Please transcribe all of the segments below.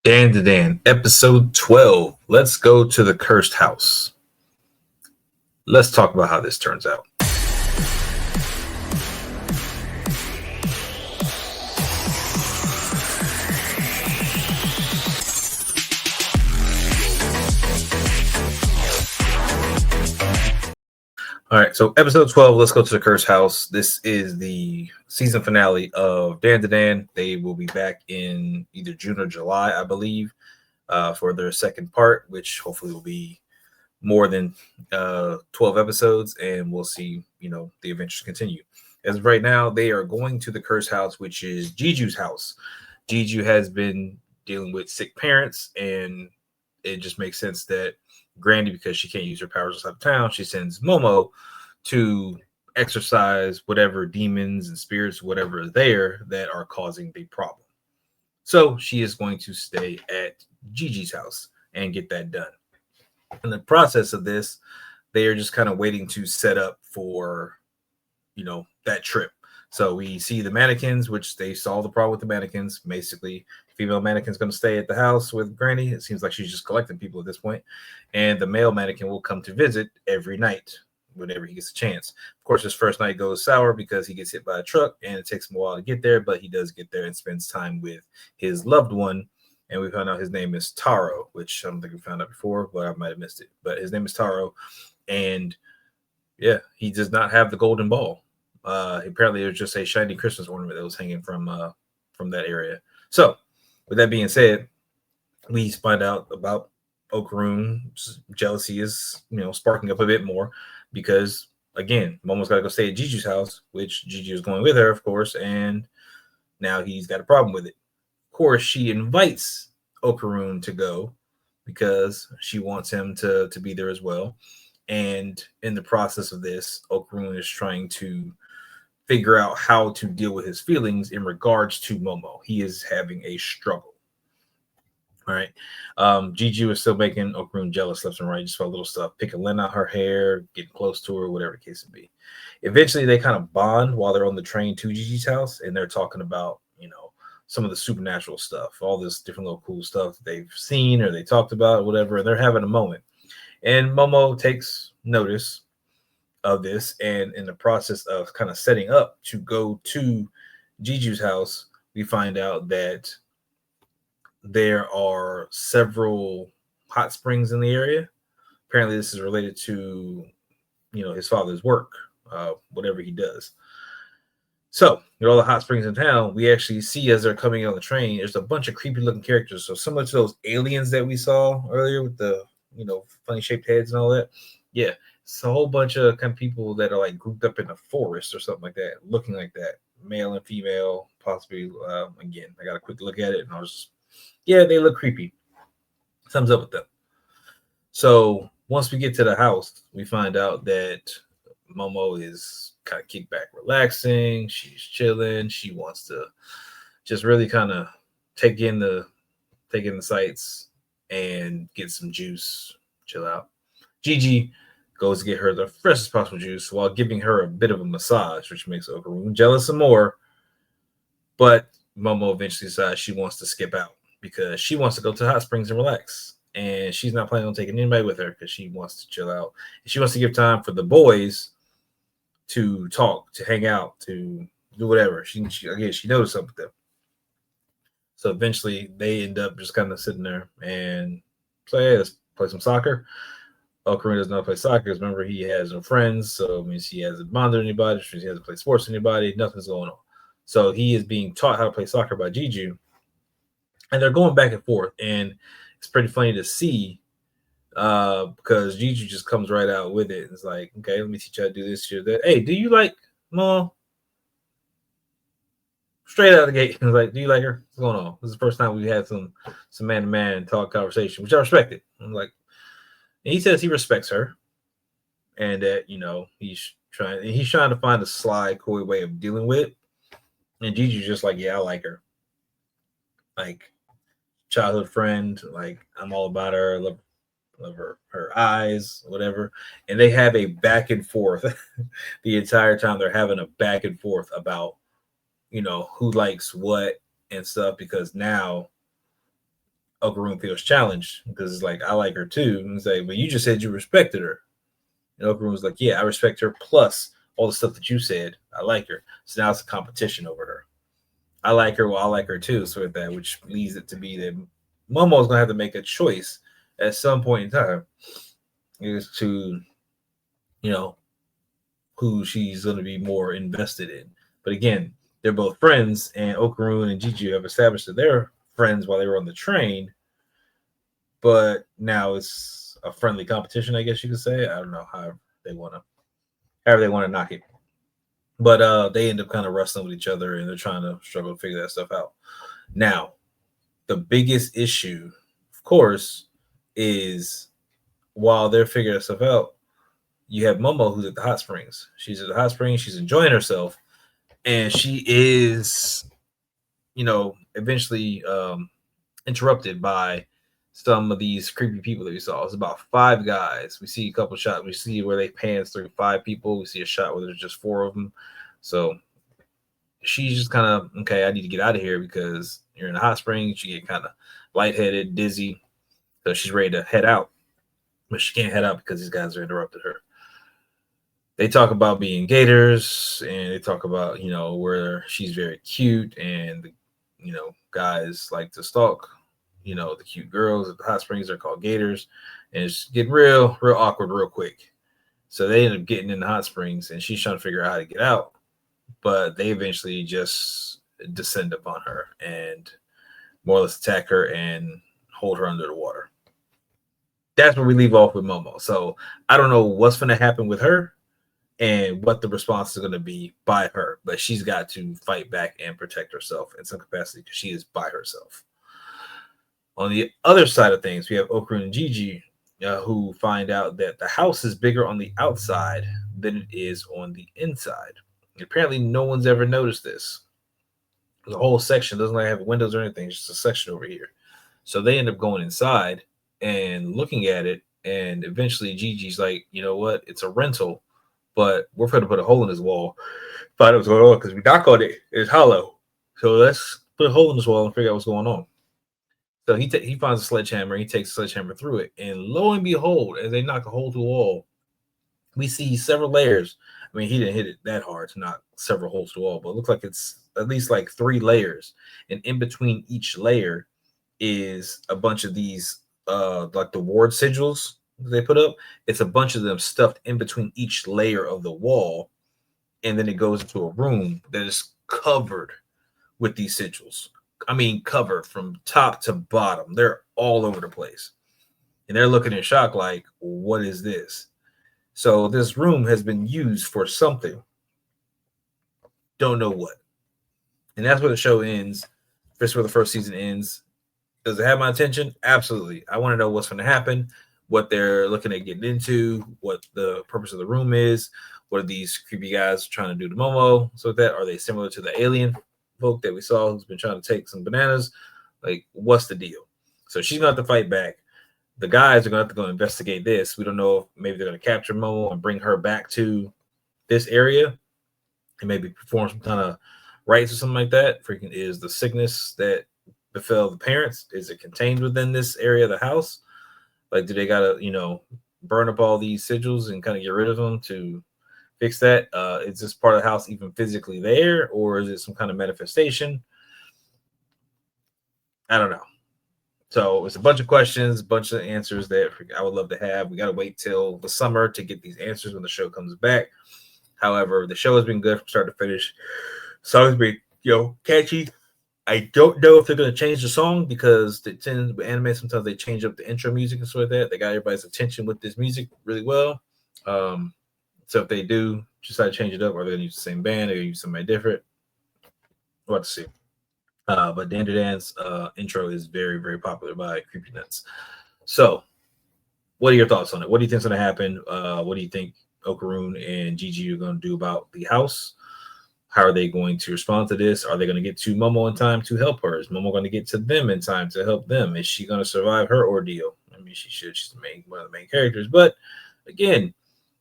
Dan to Dan, episode 12. Let's go to the cursed house. Let's talk about how this turns out. All right, so episode 12, let's go to the cursed house. This is the season finale of Dan to Dan. They will be back in either June or July, I believe, for their second part, which hopefully will be more than 12 episodes, and we'll see, the adventures continue. As of right now, they are going to the cursed house, which is Jiju's house. Jiju has been dealing with sick parents, and it just makes sense that Grandy, because she can't use her powers outside of town, she sends Momo to exorcise whatever demons and spirits, whatever are there that are causing the problem. So she is going to stay at Gigi's house and get that done. In the process of this, they are just kind of waiting to set up for, that trip. So we see the mannequins, which they solve the problem with the mannequins. Basically, female mannequin's going to stay at the house with Granny. It seems like she's just collecting people at this point. And the male mannequin will come to visit every night whenever he gets a chance. Of course, his first night goes sour because he gets hit by a truck and it takes him a while to get there, but he does get there and spends time with his loved one. And we found out his name is Taro, which I don't think we found out before, but I might have missed it. But his name is Taro. And yeah, he does not have the golden ball. Apparently, it was just a shiny Christmas ornament that was hanging from that area. So, with that being said, we find out about Okarun's jealousy is, sparking up a bit more because, again, Momo's got to go stay at Jiju's house, which Jiju is going with her, of course, and now he's got a problem with it. Of course, she invites Okarun to go because she wants him to be there as well. And in the process of this, Okarun is trying to figure out how to deal with his feelings in regards to Momo. He is having a struggle. All right. Jiju is still making Okarun jealous left and right, just for little stuff, picking Lynn out her hair, getting close to her, whatever the case may be. Eventually, they kind of bond while they're on the train to Gigi's house, and they're talking about, some of the supernatural stuff, all this different little cool stuff that they've seen or they talked about, whatever. And they're having a moment. And Momo takes notice of this, and in the process of kind of setting up to go to Jiju's house, we find out that there are several hot springs in the area. Apparently, this is related to, his father's work, whatever he does. So, with all the hot springs in town, we actually see as they're coming on the train, there's a bunch of creepy looking characters. So, similar to those aliens that we saw earlier with the, funny shaped heads and all that. Yeah, it's a whole bunch of kind of people that are like grouped up in a forest or something like that, looking like that, male and female, possibly. Again, I got a quick look at it and I was just, yeah, they look creepy. Thumbs up with them. So once we get to the house, we find out that Momo is kind of kicked back, relaxing. She's chilling. She wants to just really kind of take in the sights and get some juice, chill out. Gigi goes to get her the freshest possible juice while giving her a bit of a massage, which makes Okarun jealous some more. But Momo eventually decides she wants to skip out because she wants to go to the hot springs and relax. And she's not planning on taking anybody with her because she wants to chill out. And she wants to give time for the boys to talk, to hang out, to do whatever. She knows something with them. So eventually they end up just kind of sitting there and say, hey, let's play some soccer. Okarun doesn't know how to play soccer because remember, he has no friends. So it means he hasn't bonded with anybody. He hasn't played sports with anybody. Nothing's going on. So he is being taught how to play soccer by Jiju. And they're going back and forth. And it's pretty funny to see because Jiju just comes right out with it. It's like, okay, let me teach you how to do this, or that. Hey, do you like Mom? Straight out of the gate. It's like, do you like her? What's going on? This is the first time we had some man-to-man talk conversation, which I respected. I'm like, and he says he respects her and that, he's trying to find a sly, coy way of dealing with it. And Gigi's just like, yeah, I like her. Like, childhood friend, like, I'm all about her. I love her eyes, whatever. And they have a back and forth the entire time. They're having a back and forth about, who likes what and stuff, because now Okarun feels challenged because it's like, I like her too. And it's like, but you just said you respected her. And Okarun was like, yeah, I respect her. Plus all the stuff that you said, I like her. So now it's a competition over her. I like her. Well, I like her too. Sort of that, which leads it to be that Momo's gonna have to make a choice at some point in time, is to, you know, who she's gonna be more invested in. But again, they're both friends, and Okarun and Jiji have established that they're friends while they were on the train. But now it's a friendly competition, I guess you could say. I don't know however they want to knock it. But they end up kind of wrestling with each other, and they're trying to struggle to figure that stuff out. Now, the biggest issue, of course, is while they're figuring stuff out, you have Momo who's at the hot springs. She's at the hot springs. She's enjoying herself, and she is, eventually interrupted by some of these creepy people that we saw. It's about five guys. We see a couple shots. We see where they pans through five people. We see a shot where there's just four of them. So she's just kind of, okay, I need to get out of here because you're in the hot springs. You get kind of lightheaded, dizzy. So she's ready to head out, but she can't head out because these guys are interrupted her. They talk about being gators, and they talk about, where she's very cute, and, guys like to stalk, the cute girls at the hot springs are called gators, and it's getting real awkward real quick. So they end up getting in the hot springs, and she's trying to figure out how to get out, but they eventually just descend upon her and more or less attack her and hold her under the water. That's where we leave off with Momo. So I don't know what's going to happen with her and what the response is going to be by her, but she's got to fight back and protect herself in some capacity because she is by herself. On the other side of things, we have Okarun and Jiji, who find out that the house is bigger on the outside than it is on the inside. And apparently, no one's ever noticed this. The whole section doesn't have windows or anything; it's just a section over here. So they end up going inside and looking at it, and eventually, Gigi's like, "You know what? It's a rental, but we're going to put a hole in this wall. Find out what's going on because we knock on it; it's hollow. So let's put a hole in this wall and figure out what's going on." So he finds a sledgehammer. He takes a sledgehammer through it, and lo and behold, as they knock a hole through the wall, we see several layers. I mean, he didn't hit it that hard to knock several holes through the wall, but it looks like it's at least like three layers, and in between each layer is a bunch of these like the ward sigils they put up. It's a bunch of them stuffed in between each layer of the wall, and then it goes into a room that is covered with these sigils. I mean, covered from top to bottom. They're all over the place. And they're looking in shock like, what is this? So this room has been used for something. Don't know what. And that's where the show ends. That's where the first season ends. Does it have my attention? Absolutely. I want to know what's going to happen, what they're looking at getting into, what the purpose of the room is. What are these creepy guys trying to do to Momo? So that, are they similar to the alien folk that we saw who's been trying to take some bananas? Like, what's the deal? So she's going to have to fight back. The guys are going to have to go investigate this. We don't know if maybe they're going to capture Momo and bring her back to this area and maybe perform some kind of rites or something like that. Freaking, is the sickness that befell the parents, is it contained within this area of the house? Like, do they got to, burn up all these sigils and kind of get rid of them to fix that? Is this part of the house even physically there, or is it some kind of manifestation? I don't know. So it's a bunch of questions, a bunch of answers that I would love to have. We got to wait till the summer to get these answers when the show comes back. However, the show has been good from start to finish. Song's been, catchy. I don't know if they're going to change the song because with anime, sometimes they change up the intro music and stuff like that. They got everybody's attention with this music really well. So if they do decide to change it up, or they're going to use the same band, they're going to use somebody different, we'll have to see. But Dan Dan's intro is very, very popular by Creepy Nuts. So, what are your thoughts on it? What do you think's going to happen? What do you think Okarun and Jiji are going to do about the house? How are they going to respond to this? Are they going to get to Momo in time to help her? Is Momo going to get to them in time to help them? Is she going to survive her ordeal? I mean, she should. She's one of the main characters. But again,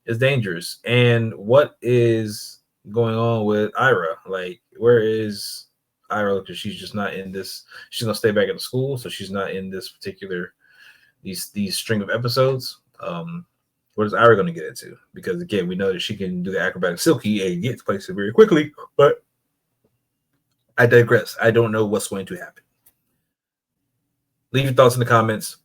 it's dangerous. And what is going on with Ira? Like, where is Ira because she's just not in this. She's gonna stay back at the school, so she's not in this particular these string of episodes. What is Ira going to get into? Because again, we know that she can do the acrobatic silky and get to places very quickly. But I digress. I don't know what's going to happen. Leave your thoughts in the comments.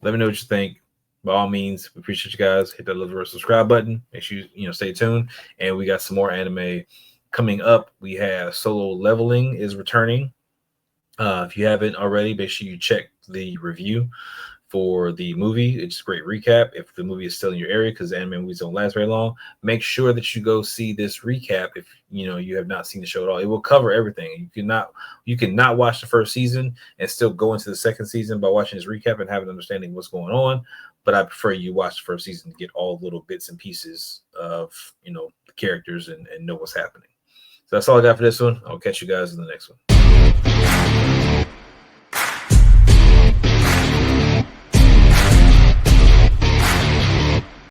Let me know what you think. By all means, we appreciate you guys. Hit that little subscribe button. Make sure you stay tuned. And we got some more anime coming up. We have Solo Leveling is returning. If you haven't already, make sure you check the review for the movie. It's a great recap. If the movie is still in your area, because anime movies don't last very long, make sure that you go see this recap. If you have not seen the show at all, it will cover everything. You cannot watch the first season and still go into the second season by watching this recap and have an understanding of what's going on. But I prefer you watch the first season to get all the little bits and pieces of the characters and know what's happening. So that's all I got for this one. I'll catch you guys in the next one.